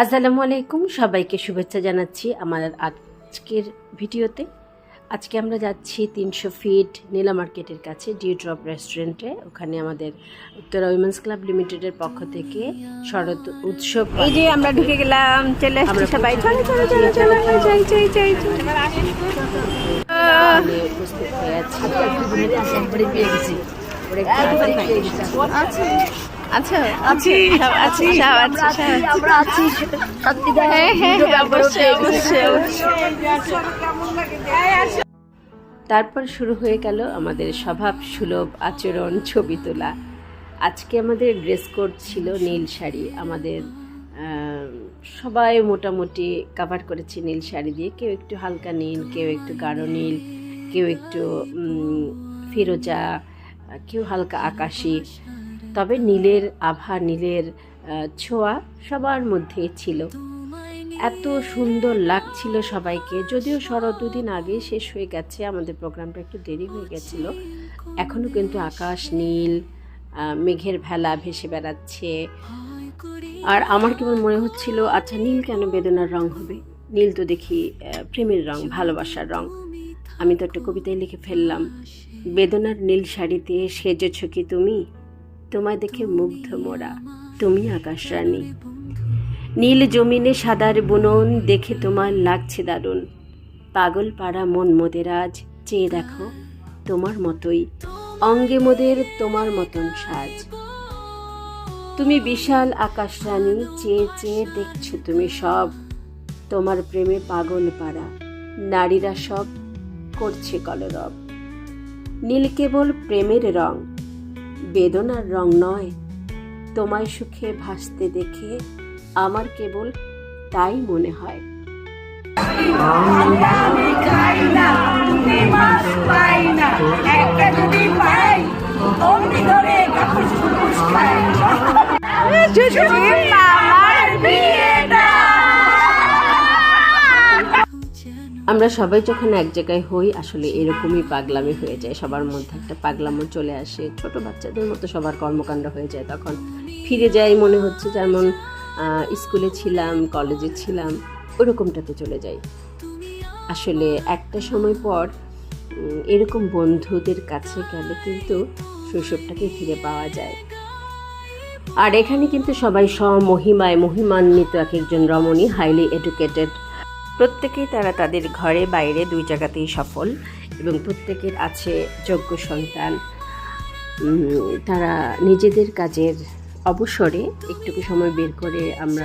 আসসালামু আলাইকুম, সবাইকে শুভেচ্ছা জানাচ্ছি আমার আজকের ভিডিওতে। আজকে আমরা যাচ্ছি 300 ফিট নীলা মার্কেটের কাছে ডিউ ড্রপ রেস্টুরেন্টে। ওখানে আমাদের উত্তরা উইমেন্স ক্লাব লিমিটেডের পক্ষ থেকে শরৎ উৎসব। এই যে আমরা ঢুকে গেলাম, চলে আসছি সবাই। উপস্থিত হয়ে আছি। আচ্ছা আছি আছি আমরা আছি সত্যিকার। হ্যাঁ অবশ্যই। তারপর শুরু হয়ে গেল আমাদের স্বভাব সুলভ আচরণ, ছবি তোলা। আজকে আমাদের ড্রেস কোড ছিল নীল শাড়ি। আমাদের সবাই মোটামুটি কাভার করেছে নীল শাড়ি দিয়ে। কেউ একটু হালকা নীল, কেউ একটু গাঢ় নীল, কেউ একটু ফিরোজা, কেউ হালকা আকাশি। তবে নীলের আভা, নীলের ছোঁয়া সবার মধ্যেই ছিল। এত সুন্দর লাগছিল সবাইকে। যদিও শরৎ দুদিন আগে শেষ হয়ে গেছে, আমাদের প্রোগ্রামটা একটু দেরি হয়ে গেছিলো। এখনও কিন্তু আকাশ নীল, মেঘের ভেলা ভেসে বেড়াচ্ছে। আর আমার কেমন মনে হচ্ছিল, আচ্ছা নীল কেন বেদনার রং হবে? নীল তো দেখি প্রেমের রং, ভালোবাসার রং। আমি তো একটা কবিতায় লিখে ফেললাম, বেদনার নীল শাড়িতে সেজেছ কি তুমি, তোমায় দেখে মুগ্ধ মোরা, তুমি আকাশ রানী। নীল জমিনে সাদার বুনন দেখে তোমার লাগছে দারুণ, পাগল পাড়া মন মোদের আজ চেয়ে দেখো তোমার মতোই, অঙ্গে মোদের তোমার মতন সাজ। তুমি বিশাল আকাশ রানী, চেয়ে চেয়ে দেখছো তুমি সব, তোমার প্রেমে পাগল পাড়া নারীরা সব করছে কলরব। নীল কেবল প্রেমের রং, বেদনার রং নয়, তোমায় সুখে ভাসতে দেখে আমার কেবল তাই মনে হয়। আমরা সবাই যখন এক জায়গায় হই, আসলে এরকমই পাগলামি হয়ে যায়। সবার মধ্যে একটা পাগলামো চলে আসে, ছোট বাচ্চাদের মতো সবার কর্মকাণ্ড হয়ে যায়। তখন ফিরে যাই, মনে হচ্ছে যেমন স্কুলে ছিলাম, কলেজে ছিলাম, ওরকমটাতে চলে যাই। আসলে একটা সময় পর এরকম বন্ধুদের কাছে গেলে কিন্তু শৈশবটাকে ফিরে পাওয়া যায়। আর এখানে কিন্তু সবাই স্বমহিমায় মহিমান্বিত, এক একজন রমণী, হাইলি এডুকেটেড। প্রত্যেকেই তারা তাদের ঘরে বাইরে দুই জায়গাতেই সফল, এবং প্রত্যেকের আছে যোগ্য সন্তান। তারা নিজেদের কাজের অবসরে একটুকু সময় বের করে আমরা